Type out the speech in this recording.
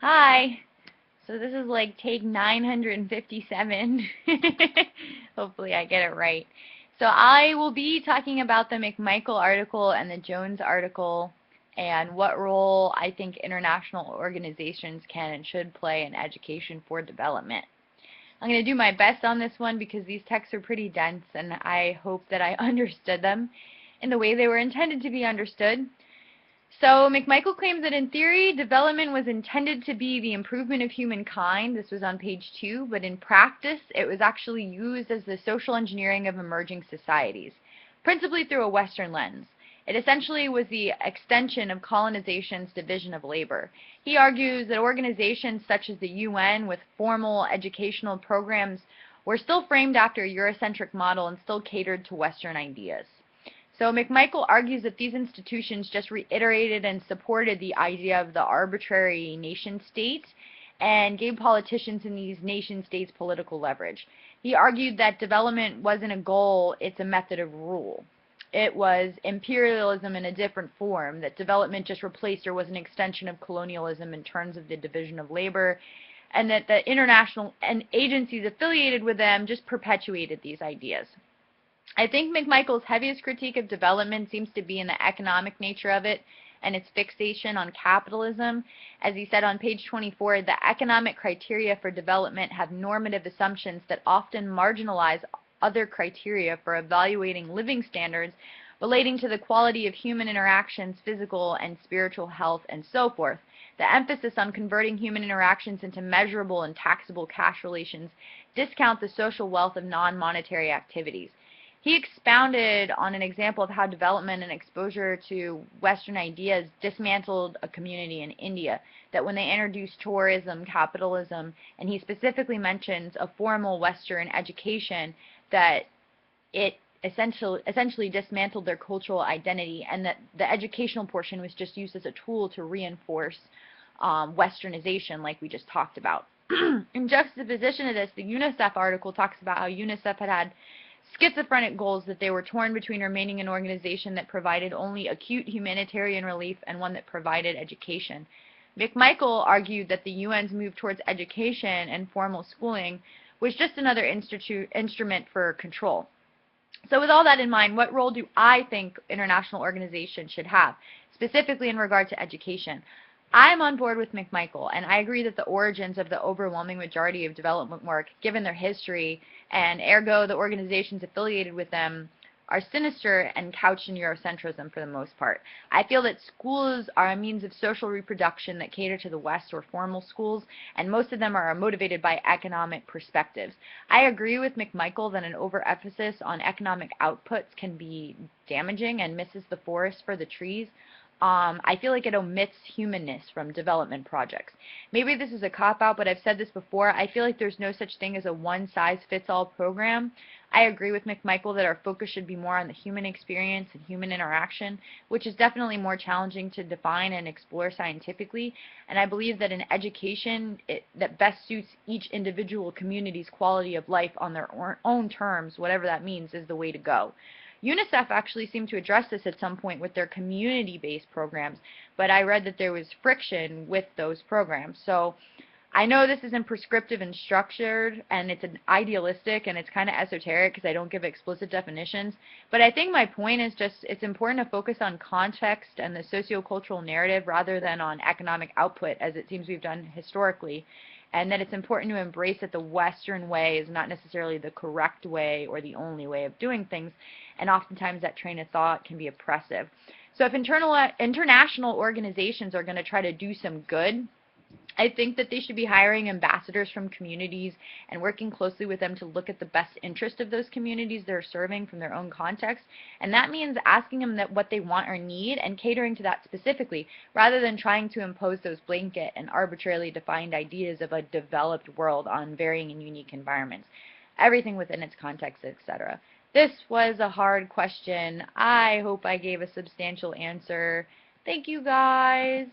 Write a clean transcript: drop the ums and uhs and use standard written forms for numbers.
Hi. So this is like take 957. Hopefully I get it right. So I will be talking about the McMichael article and the Jones article and what role I think international organizations can and should play in education for development. I'm going to do my best on this one because these texts are pretty dense and I hope that I understood them in the way they were intended to be understood. So McMichael claims that in theory, development was intended to be the improvement of humankind. This was on page 2, but in practice, it was actually used as the social engineering of emerging societies, principally through a Western lens. It essentially was the extension of colonization's division of labor. He argues that organizations such as the UN with formal educational programs were still framed after a Eurocentric model and still catered to Western ideas. So McMichael argues that these institutions just reiterated and supported the idea of the arbitrary nation state and gave politicians in these nation states political leverage. He argued that development wasn't a goal, it's a method of rule. It was imperialism in a different form, that development just replaced or was an extension of colonialism in terms of the division of labor, and that the international and agencies affiliated with them just perpetuated these ideas. I think McMichael's heaviest critique of development seems to be in the economic nature of it and its fixation on capitalism. As he said on page 24, the economic criteria for development have normative assumptions that often marginalize other criteria for evaluating living standards relating to the quality of human interactions, physical and spiritual health, and so forth. The emphasis on converting human interactions into measurable and taxable cash relations discount the social wealth of non-monetary activities. He expounded on an example of how development and exposure to Western ideas dismantled a community in India, that when they introduced tourism, capitalism, and he specifically mentions a formal Western education, that it essentially dismantled their cultural identity, and that the educational portion was just used as a tool to reinforce Westernization, like we just talked about. In juxtaposition to this, the UNICEF article talks about how UNICEF had schizophrenic goals, that they were torn between remaining an organization that provided only acute humanitarian relief and one that provided education. McMichael argued that the UN's move towards education and formal schooling was just another instrument for control. So with all that in mind, what role do I think international organizations should have, specifically in regard to education? I'm on board with McMichael, and I agree that the origins of the overwhelming majority of development work, given their history, and ergo the organizations affiliated with them, are sinister and couched in Eurocentrism for the most part. I feel that schools are a means of social reproduction that cater to the West, or formal schools, and most of them are motivated by economic perspectives. I agree with McMichael that an overemphasis on economic outputs can be damaging and misses the forest for the trees. I feel like it omits humanness from development projects. Maybe this is a cop-out, but I've said this before. I feel like there's no such thing as a one-size-fits-all program. I agree with McMichael that our focus should be more on the human experience and human interaction, which is definitely more challenging to define and explore scientifically. And I believe that an education that best suits each individual community's quality of life on their own terms, whatever that means, is the way to go. UNICEF actually seemed to address this at some point with their community-based programs, but I read that there was friction with those programs. So I know this isn't prescriptive and structured, and it's an idealistic, and it's kind of esoteric because I don't give explicit definitions, but I think my point is just it's important to focus on context and the sociocultural narrative rather than on economic output, as it seems we've done historically, and that it's important to embrace that the Western way is not necessarily the correct way or the only way of doing things, and oftentimes that train of thought can be oppressive. So if international organizations are going to try to do some good, I think that they should be hiring ambassadors from communities and working closely with them to look at the best interest of those communities they're serving from their own context. And that means asking them what they want or need and catering to that specifically, rather than trying to impose those blanket and arbitrarily defined ideas of a developed world on varying and unique environments. Everything within its context, etc. This was a hard question. I hope I gave a substantial answer. Thank you, guys.